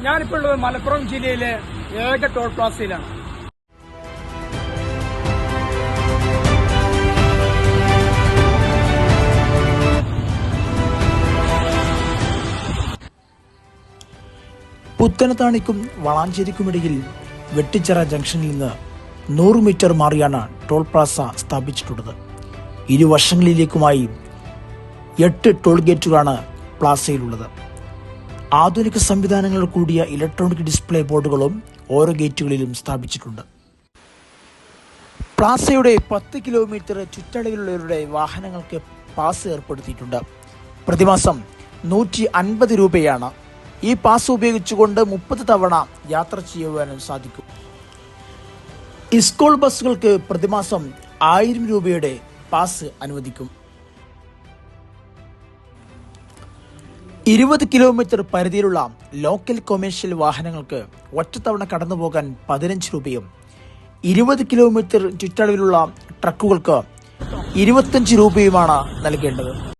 ഞാനിപ്പോൾ ഉള്ളത് മലപ്പുറം ജില്ലയിലെ ഏക ടോൾ പ്ലാസയിലാണ്. പുത്തനത്താണിക്കും വളാഞ്ചേരിക്കുമിടയിൽ വെട്ടിച്ചിറ ജംഗ്ഷനിൽ നിന്ന് 100 മീറ്റർ മാറിയാണ് ടോൾ പ്ലാസ സ്ഥാപിച്ചിട്ടുള്ളത്. ഇരുവശങ്ങളിലേക്കുമായി 8 ടോൾ ഗേറ്റുകളാണ് പ്ലാസയിലുള്ളത്. ആധുനിക സംവിധാനങ്ങൾ കൂടിയ ഇലക്ട്രോണിക് ഡിസ്പ്ലേ ബോർഡുകളും ഓരോ ഗേറ്റുകളിലും സ്ഥാപിച്ചിട്ടുണ്ട്. പ്ലാസയുടെ 10 കിലോമീറ്റർ ചുറ്റളവിലുള്ളവരുടെ വാഹനങ്ങൾക്ക് പാസ് ഏർപ്പെടുത്തിയിട്ടുണ്ട്. പ്രതിമാസം 150 രൂപയാണ്. ഈ പാസ് ഉപയോഗിച്ചുകൊണ്ട് 30 തവണ യാത്ര ചെയ്യുവാനും സാധിക്കും. സ്കൂൾ ബസ്സുകൾക്ക് പ്രതിമാസം 1000 രൂപയുടെ പാസ് അനുവദിക്കും. 20 കിലോമീറ്റർ പരിധിയിലുള്ള ലോക്കൽ കൊമേഴ്ഷ്യൽ വാഹനങ്ങൾക്ക് ഒറ്റത്തവണ കടന്നുപോകാൻ 15 രൂപയും 20 കിലോമീറ്റർ ചുറ്റളവിലുള്ള ട്രക്കുകൾക്ക് 25 രൂപയുമാണ് നൽകേണ്ടത്.